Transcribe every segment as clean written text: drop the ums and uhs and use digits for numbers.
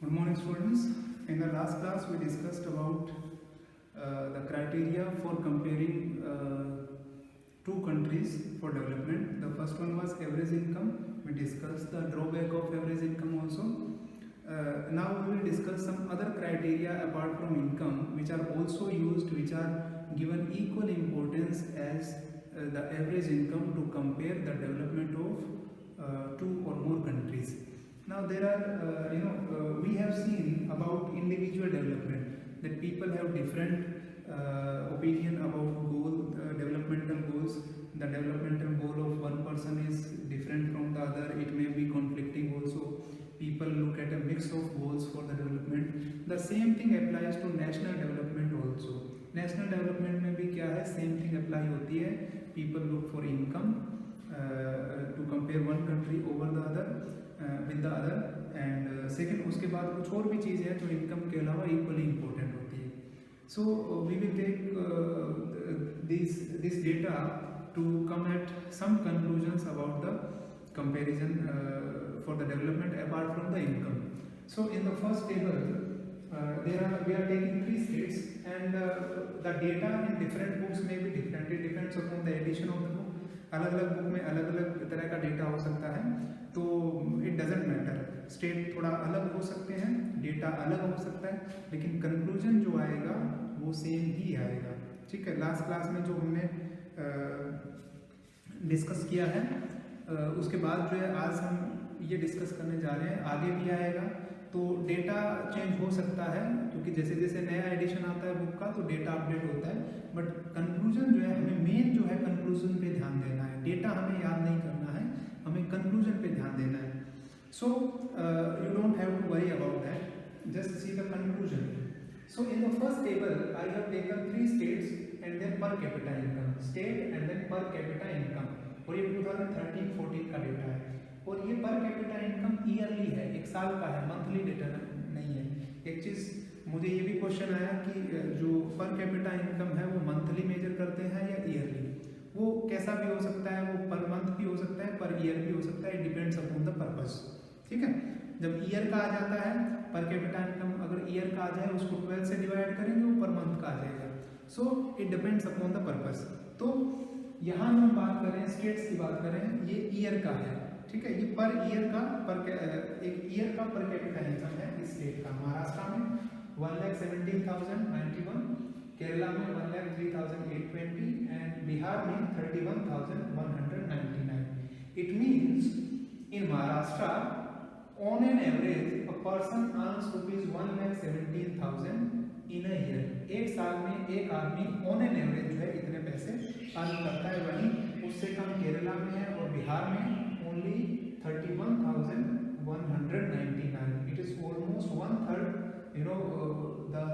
Good morning, students. In the last class, we discussed about the criteria for comparing two countries for development. The first one was average income. We discussed the drawback of average income also. Now we will discuss some other criteria apart from income, which are also used, which are given equal importance as the average income to compare the development of two or more countries. Now there are, we have seen about individual development that people have different opinion about developmental goals. The developmental goal of one person is different from the other. It may be conflicting also. People look at a mix of goals for the development. The same thing applies to national development also. National development में भी क्या है, same thing apply होती है. People look for income to compare one country over the other with the other, and second उसके बाद कुछ और भी चीज़ है जो income के अलावा equally important होती है. So we will take this data to come at some conclusions about the comparison for the development apart from the income. So in the first table, we are taking three states, and the data in different books may be different. It depends upon the edition of the book. अलग अलग book में अलग अलग तरह का data हो सकता है, तो इट डजेंट मैटर. स्टेट थोड़ा अलग हो सकते हैं, डेटा अलग हो सकता है, लेकिन कंक्लूजन जो आएगा वो सेम ही आएगा. ठीक है. लास्ट क्लास में जो हमने डिस्कस किया है, उसके बाद जो है आज हम ये डिस्कस करने जा रहे हैं, आगे भी आएगा. तो डेटा चेंज हो सकता है, क्योंकि जैसे जैसे नया एडिशन आता है बुक का तो डेटा अपडेट होता है. बट कंक्लूजन जो है, हमें मेन जो है कंक्लूजन पे ध्यान देना है. डेटा हमें याद नहीं करना है, हमें कंक्लूजन पे ध्यान देना है. So you don't have to worry about that, just see the conclusion. So in the first table I have taken three states and then per capita income, state and then per capita income, और ये 2013-14 का data है. और ये पर capita income yearly है, एक साल का है, मंथली डेटा नहीं है. एक चीज़ मुझे ये भी क्वेश्चन आया कि जो पर कैपिटा इनकम है वो मंथली मेजर करते हैं या ईयरली. वो कैसा भी हो सकता है, वो पर मंथ भी हो सकता है, पर ईयर भी हो सकता है. It depends upon the purpose. ठीक है. जब ईयर का आ जाता है, पर कैपिटा इनकम अगर ईयर का आ जाए, उसको 12 से डिवाइड करेंगे, वो पर मंथ का आ जाएगा. So it depends upon the purpose. तो यहाँ हम बात करें, स्टेट्स की बात करें, ये ईयर का है. ठीक है. ये पर ईयर का एक ईयर का पर कैपिटा इनकम है इस स्टेट का. महाराष्ट्र में 1,17,091, केरला में 1,03,820 एंड बिहार में 31,199. It means in Maharashtra on an average a person earns ₹1,17,000 in a year. एक साल में एक आदमी ऑन एन एवरेज जो है इतने पैसे अर्न करता है. वहीं उससे कम केरला में है और बिहार में only 31,199. It is almost one third, the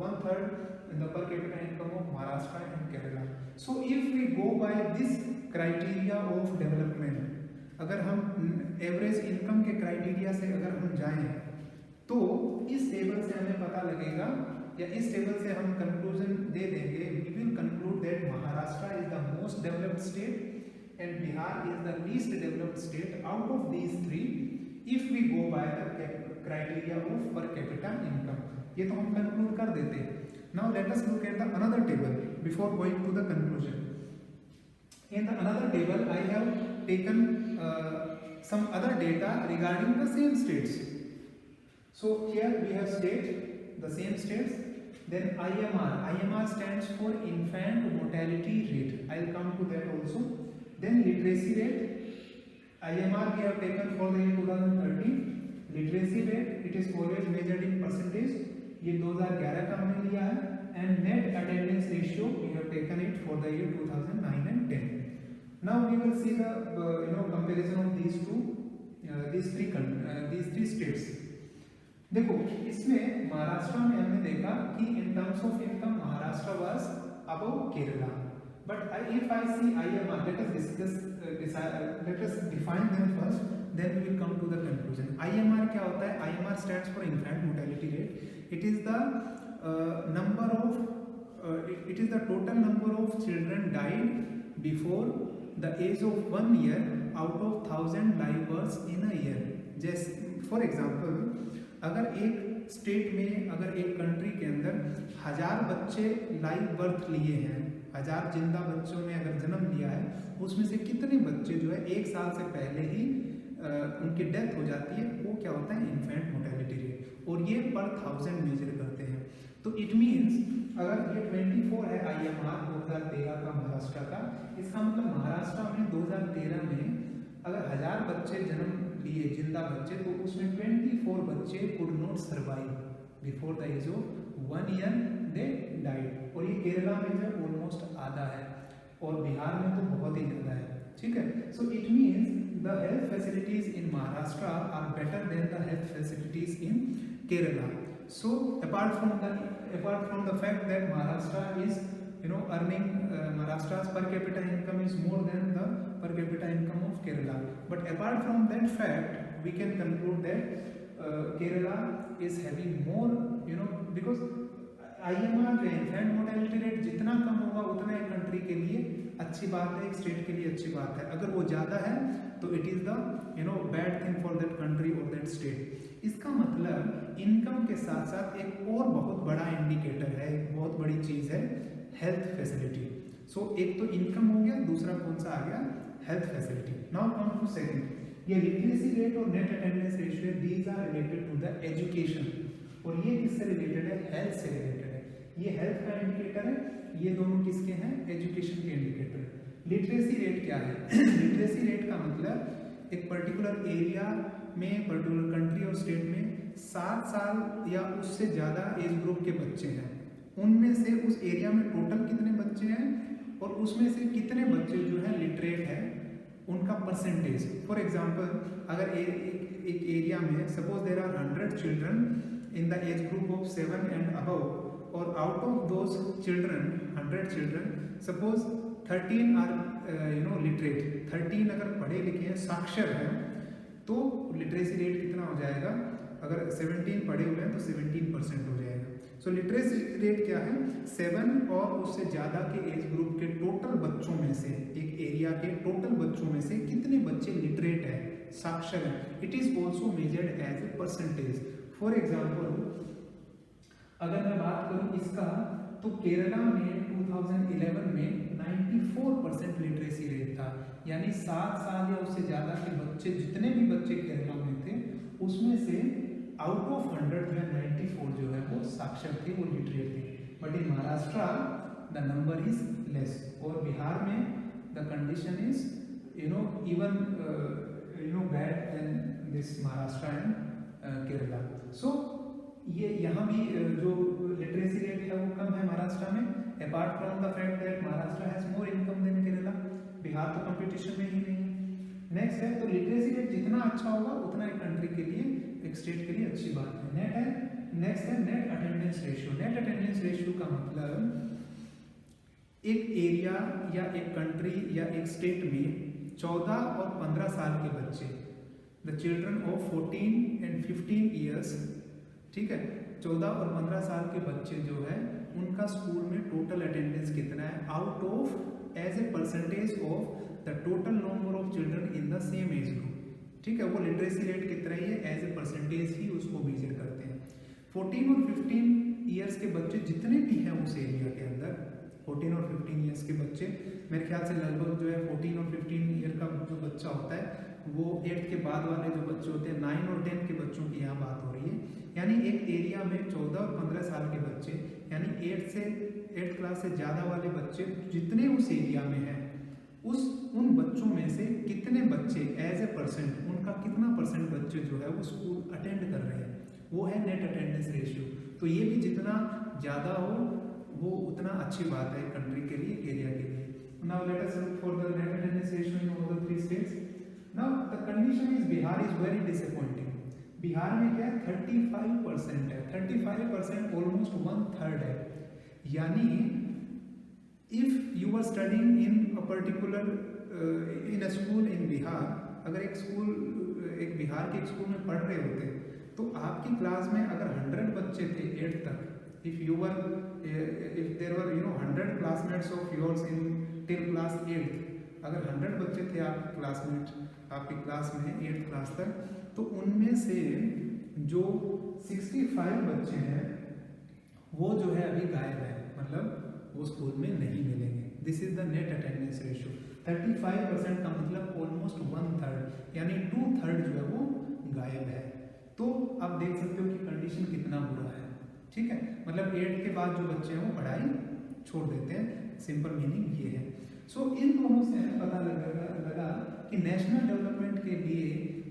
one third in the per capita income of Maharashtra and Kerala. So if we go by this criteria of development, अगर हम एवरेज इनकम के क्राइटेरिया से अगर हम जाएं, तो इस टेबल से हमें पता लगेगा, या इस टेबल से हम कंक्लूजन दे देंगे. We will conclude that Maharashtra is the most developed state and Bihar is the least developed state out of these three if we go by the criteria of per capita income. ये तो हम conclude कर देते हैं. Now let us look at the another table before going to the conclusion. In the another table I have taken some other data regarding the same states. So here we have the same states. Then IMR stands for infant mortality rate. I will come to that also. Then literacy rate, IMR we have taken for the year 2013. Literacy rate, it is always measured in percentage. ये 2011 का हमने लिया है. And net attendance ratio we have taken it for the year 2009 and 10. Now we will see the comparison of these three states. देखो, इसमें महाराष्ट्र में हमने देखा कि in terms of income Maharashtra was above Kerala. But if I see IMR, let us define them first, then we will come to the conclusion. IMR क्या होता है? IMR stands for infant mortality rate. It is the total number of children died before the age of 1 year out of 1,000 live births in a year. जैसे for example अगर एक state में, अगर एक country के अंदर 1000 बच्चे लाइव बर्थ लिए हैं, 1000 जिंदा बच्चों ने अगर जन्म लिया है, उसमें से कितने बच्चे जो है 1 साल से पहले ही उनकी डेथ हो जाती है, वो क्या होता है इन्फेंट मोर्टेलिटी रेट, और ये पर 1000 मेजर करते हैं। तो इट मीन्स अगर ये 24 है IMR 2013 का महाराष्ट्र का, इसका मतलब महाराष्ट्र में 2013 में अगर 1000 बच्चे जन्म लिए जिंदा बच्चे, तो उसमें 24 बच्चे could not survive before the age of 1 year, they died. और ये केरला में जो ऑलमोस्ट आधा है, और बिहार में तो बहुत ही ज़्यादा है, ठीक है। So it means the health facilities in Maharashtra are better than the health facilities in Kerala. So apart from the fact that Maharashtra is earning Maharashtra's per capita income is more than the per capita income of Kerala, but apart from that fact we can conclude that Kerala is having more because IMR जो infant mortality rate जितना कम होगा उतना एक country के लिए अच्छी बात है, एक स्टेट के लिए अच्छी बात है। अगर वो ज़्यादा है तो it is the bad thing for that country और दैट स्टेट। इसका मतलब इनकम के साथ साथ एक और बहुत बड़ा इंडिकेटर है, एक बहुत बड़ी चीज़ है हेल्थ फैसिलिटी। सो एक तो इनकम हो गया, दूसरा कौन सा आ गया health facility. Now come to second, ये लिटरेसी रेट और net attendance ratio these are related to the education, और ये किससे रिलेटेड है हेल्थ से रिलेटेड है। ये हेल्थ का इंडिकेटर है, ये दोनों किसके हैं एजुकेशन के इंडिकेटर है। लिटरेसी रेट क्या है लिटरेसी रेट का मतलब एक पर्टिकुलर एरिया में, पर्टिकुलर कंट्री और स्टेट में 7 साल या उससे ज़्यादा एज ग्रुप के बच्चे हैं, उनमें से उस एरिया में टोटल कितने बच्चे हैं और उसमें से कितने बच्चे जो है लिटरेट है, उनका परसेंटेज। फॉर एग्जांपल अगर एक एरिया में suppose there are 100 children in the age group of 7 and above, और out of those children 100 children suppose 13 are literate, 13 अगर पढ़े लिखे हैं, साक्षर हैं, तो लिटरेसी रेट कितना हो जाएगा, अगर 17 पढ़े हुए हैं तो 17% हो जाएगा। सो लिटरेसी रेट क्या है 7 और उससे ज़्यादा के एज ग्रुप के टोटल बच्चों में से, एक एरिया के टोटल बच्चों में से कितने बच्चे लिटरेट हैं, साक्षर हैं। It is also measured as a percentage. For example अगर मैं बात करूं इसका, तो केरला में 2011 में 94% लिटरेसी रेट था, यानी 7 साल या उससे ज़्यादा के बच्चे, जितने भी बच्चे केरला में थे उसमें से आउट ऑफ 100 जो है 94 जो है वो साक्षर थे, वो लिटरेट थे। But in Maharashtra the number is less, और बिहार में the condition is even bad than this Maharashtra and Kerala. So ये यहाँ भी जो लिटरेसी रेट है वो कम है महाराष्ट्र में, apart from the fact that Maharashtra has more income than Kerala. Bihar तो कंपटीशन में ही नहीं है। नेक्स्ट है, तो लिटरेसी रेट जितना अच्छा होगा उतना एक कंट्री के लिए, एक स्टेट के लिए अच्छी बात है। नेट है, नेक्स्ट है net attendance ratio. Net attendance ratio का मतलब एक एरिया या एक कंट्री या एक स्टेट में 14 और 15 साल के बच्चे, the children of 14 and 15 years, ठीक है, 14 और 15 साल के बच्चे जो है उनका स्कूल में टोटल अटेंडेंस कितना है out of as a percentage of the total number of children in the same age group, ठीक है। वो लिटरेसी रेट कितना ही है एज ए परसेंटेज ही उसको मेजर करते हैं। 14 और 15 ईयर्स के बच्चे जितने भी हैं उस एरिया के अंदर, 14 और 15 ईयर्स के बच्चे, मेरे ख्याल से लगभग जो है 14 और 15 ईयर का जो बच्चा होता है वो 8 के बाद वाले जो बच्चे होते हैं 9 और 10 के बच्चों की यहाँ बात हो रही है। यानी एक एरिया में 14 और 15 साल के बच्चे, यानी 8 क्लास से ज़्यादा वाले बच्चे जितने उस एरिया में हैं, उन बच्चों में से कितने बच्चे एज ए परसेंट, उनका कितना परसेंट बच्चे जो है वो स्कूल अटेंड कर रहे हैं, वो है नेट अटेंडेंस रेशियो। तो ये भी जितना ज़्यादा हो वो उतना अच्छी बात है कंट्री के लिए, एरिया के लिए। Now let us look for the net attendance ratio in all the 3 states. Now the condition is Bihar is very disappointing. Bihar में क्या है 35% है, 35% ऑलमोस्ट 1/3 है। यानी if you are studying in a particular in a school in Bihar, अगर एक बिहार के school में पढ़ रहे होते तो आपकी क्लास में अगर 100 बच्चे थे 8 तक, if there were 100 classmates of yours in till class 8th, अगर 100 बच्चे थे आपके क्लासमेट आपकी क्लास में 8th क्लास तक, तो उनमें से जो 65 बच्चे हैं वो जो है अभी गायब है, मतलब वो स्कूल में नहीं मिलेंगे। This is the net attendance ratio. 35% का मतलब ऑलमोस्ट 1/3 यानी 2/3 जो है वो गायब है। तो आप देख सकते हो कि कंडीशन कितना बुरा है, ठीक है। मतलब 8 के बाद जो बच्चे हैं वो पढ़ाई छोड़ देते हैं, सिंपल मीनिंग ये है। सो इन दोनों से हमें पता लगा कि नेशनल डेवलपमेंट के लिए,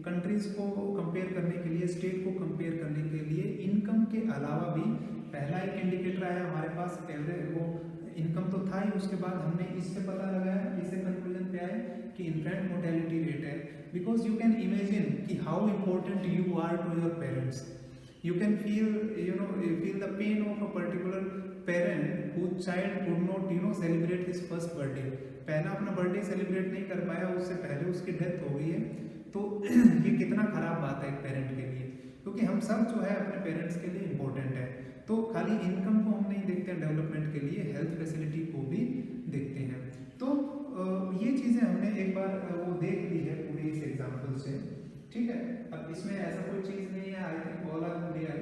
कंट्रीज को कंपेयर करने के लिए, स्टेट को कंपेयर करने के लिए इनकम के अलावा भी पहला एक इंडिकेटर आया हमारे पास, एवरेज वो इनकम तो था ही, उसके बाद हमने इससे पता लगाया, इससे कंक्लूजन पे आए कि इन्फेंट मोर्टेलिटी रेट है। बिकॉज यू कैन इमेजिन कि how important you are to your parents, you can feel feel the pain of a particular parent whose child could not celebrate his first birthday। पहला अपना birthday celebrate नहीं कर पाया, उससे पहले उसकी death हो गई है। तो ये कितना खराब बात है एक पेरेंट के लिए, क्योंकि हम सब जो है अपने पेरेंट्स के लिए इम्पोर्टेंट है। तो खाली इनकम को हम नहीं देखते हैं डेवलपमेंट के लिए, हेल्थ फैसिलिटी को भी देखते हैं। तो ये चीज़ें हमने एक बार वो देख ली है पूरी इस एग्जाम्पल से, ठीक है। अब इसमें ऐसा कोई चीज़ नहीं है, I think all are clear.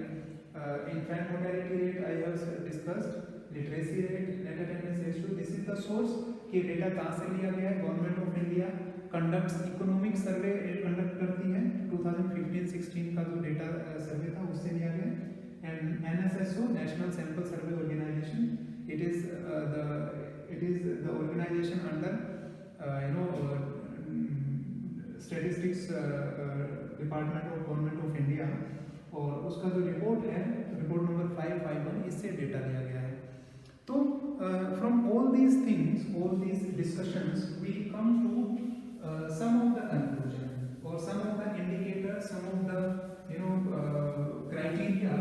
Infant mortality rate I have discussed, literacy rate, net attendance ratio, this is the source कि डेटा कहाँ से लिया गया है। Government of India conducts economic survey conduct करती है, 2015-16 का जो डेटा सर्वे था उससे लिया गया। And NSSO, national sample survey organisation, it is the organisation under statistics department of government of India, और उसका जो रिपोर्ट है, रिपोर्ट नंबर 551, इससे डेटा लिया गया है। तो from all these things, all these discussions, we come to some of the conclusion और some of the indicator, some of the criteria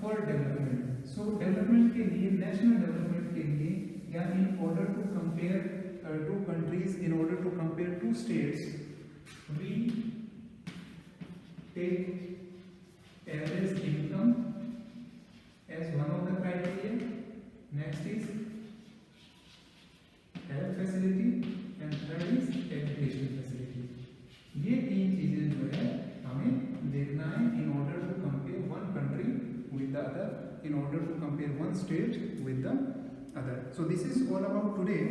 for development. So development के लिए, नेशनल डेवलपमेंट के लिए, या in order to compare two countries, in order to compare two states, we take average income as one of the criteria. Next is health facility and third is education facility. ये तीन चीजें जो है हमें देखना है in order to compare one country with the other, in order to compare one state with the other. So this is all about today.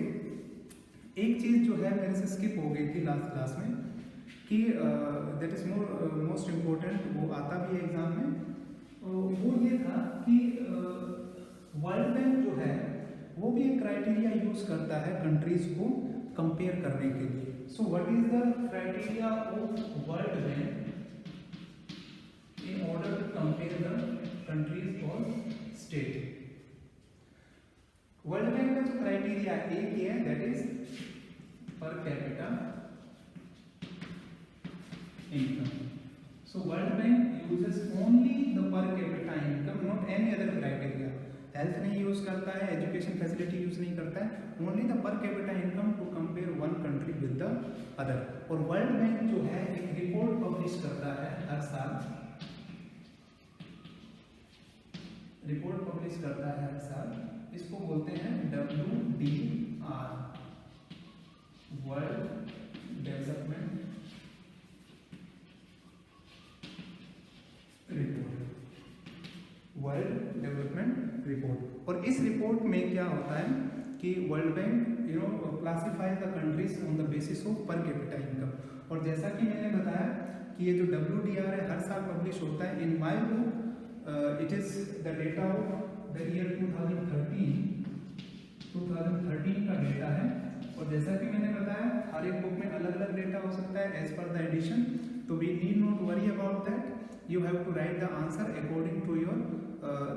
एक चीज जो है मेरे से स्किप हो गई थी लास्ट क्लास में कि दैट इज मोस्ट इम्पोर्टेंट, वो आता भी है एग्जाम में, वो ये था कि वर्ल्ड बैंक जो है वो भी एक क्राइटेरिया यूज करता है कंट्रीज को कंपेयर करने के लिए। So what is the criteria of World Bank in order to compare the countries और स्टेट? वर्ल्ड बैंक का जो क्राइटेरिया एक ही है, that is per capita income. So World Bank uses only the per capita income, not any other criteria. Health नहीं use करता है, education facility use नहीं करता है, only the per capita income to compare one country with the other. और World Bank जो है एक रिपोर्ट पब्लिश करता है हर साल, रिपोर्ट पब्लिश करता है हर साल, इसको बोलते हैं WDR, world Development report, world Development report. और इस रिपोर्ट में क्या होता है कि world bank classify the countries on the basis of पर कैपिटा इनकम। और जैसा कि मैंने बताया कि ये जो WDR है हर साल पब्लिश होता है। In my book it is the data of the year 2013 का डेटा है। और जैसा कि मैंने बताया हर एक बुक में अलग अलग डेटा हो सकता है as per the edition, so we need not worry about that. You have to write the answer according to your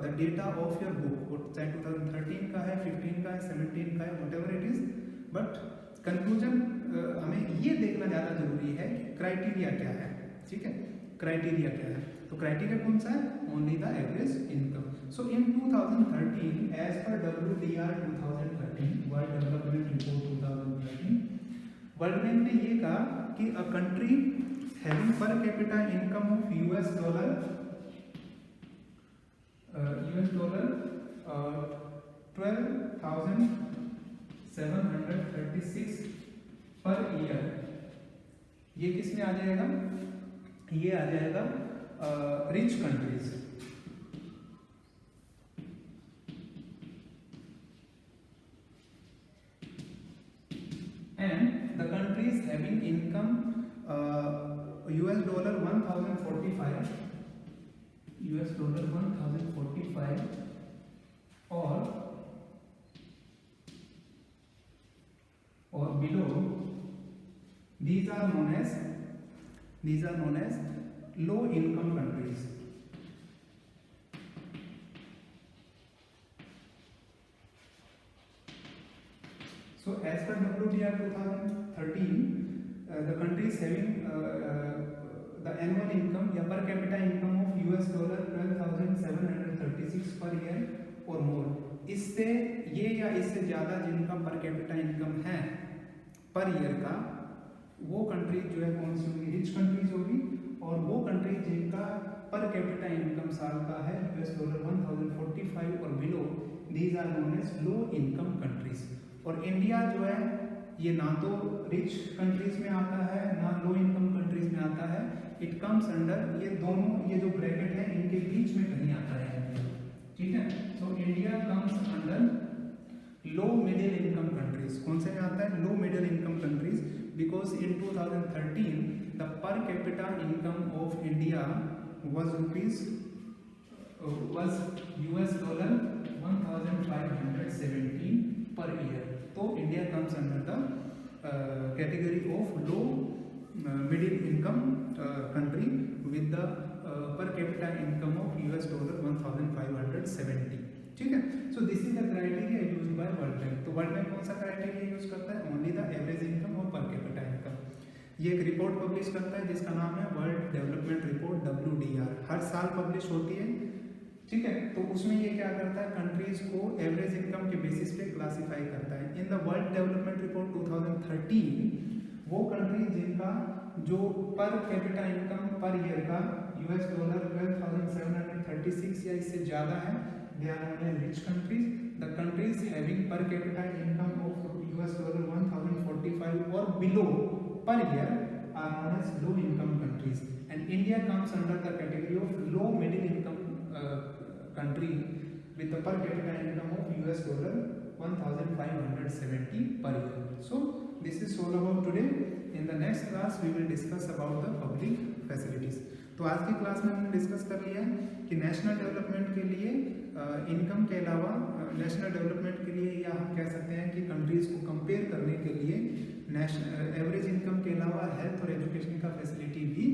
the data of your book, चाहे 2013 का है, 15 का है, 17 का है, whatever it is। But conclusion हमें ये देखना ज़्यादा जरूरी है कि क्राइटेरिया क्या है, ठीक है, क्राइटेरिया क्या है। तो क्राइटेरिया कौन सा है? Only the average income. So in 2013 as per WDR 2013, World Development Report 2013, World Bank ने ये कहा कि a country having per capita income of US dollar 12,736 per year, ये किस में आ जाएगा? ये आ जाएगा rich countries, US dollar 1045 or below, these are known as low income countries. So as per WDR 2013, the countries having the annual income या per capita income of US dollar 12,736 per year or more, इससे ये या इससे ज़्यादा जिनका पर capita income है पर ईयर का, वो कंट्रीज जो है कौन सी होगी, रिच कंट्रीज होगी। और वो कंट्रीज जिनका पर कैपिटा इनकम साल का है US डॉलर 1045 और below, these are known as low income countries. और इंडिया जो है ये ना तो रिच कंट्रीज में आता है ना लो इनकम कंट्रीज में आता है, इट कम्स अंडर, ये दोनों, ये जो ब्रैकेट है इनके बीच में कहीं आता है, ठीक है। So India comes under low middle income countries. कौन से में आता है, low middle income countries, because in 2013 the per capita income of India was US dollar 1517 per year। तो India comes under the category of low middle income country with the per capita income of US dollar 1570, ठीक है। So this is the criteria used by World Bank. तो World bank कौन सा criteria use करता है, only the average income और पर capita income. ये एक रिपोर्ट पब्लिश करता है जिसका नाम है वर्ल्ड डेवलपमेंट रिपोर्ट WDR, हर साल पब्लिश होती है, ठीक है। तो उसमें ये क्या करता है, कंट्रीज को एवरेज इनकम के बेसिस पे क्लासिफाई करता है। In the World Development Report 2013 वो कंट्री जिनका जो per capita income per year का US डॉलर 12,736 या इससे ज़्यादा है, they are known as rich countries. The countries having per capita income of US dollar 1045 और below per year are known as low income countries, and India comes under the category of low middle income country with the per capita income of US dollar 1570 per year। So this is all about today। In the next class we will discuss about the public facilities। तो आज की class में हमने discuss कर लिया है कि national development के लिए इनकम के अलावा नेशनल डेवलपमेंट के लिए, या हम कह सकते हैं कि कंट्रीज को कंपेयर करने के लिए एवरेज इनकम के अलावा हेल्थ और एजुकेशन का फैसिलिटी भी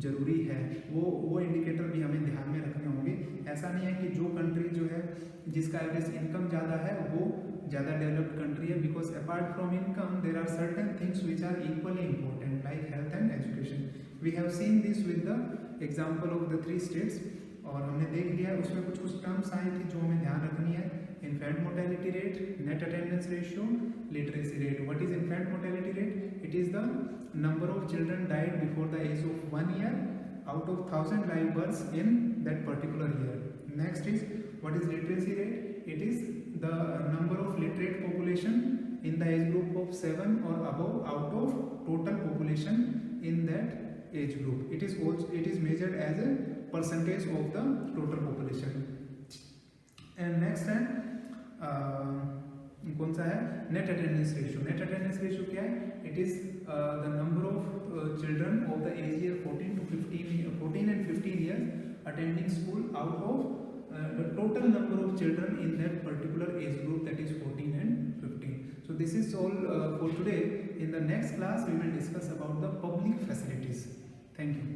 जरूरी है। वो इंडिकेटर भी हमें ध्यान में रखने होंगे। ऐसा नहीं है कि जो कंट्री जो है जिसका एवरेज इनकम ज़्यादा है वो ज़्यादा डेवलप्ड कंट्री है, because apart from income there are certain things which are equally important like health and education. We have seen this with the example of the 3 states, और हमने देख लिया है उसमें कुछ टर्म्स आई थी जो हमें ध्यान रखनी है। infant mortality rate, net attendance ratio, literacy rate। What is infant mortality rate? It is the number of children died before the age of 1 year out of 1000 live births in that particular year। Next is what is literacy rate? It is the number of literate population in the age group of 7 or above out of total population in that age group। It is measured as a percentage of the total population। And next है कौन सा है, net attendance ratio. Net attendance ratio क्या है, it is the number of children of the age year 14 and 15 years attending school out of the total number of children in that particular age group, that is 14 and 15। So this is all for today। In the next class we will discuss about the public facilities। Thank you।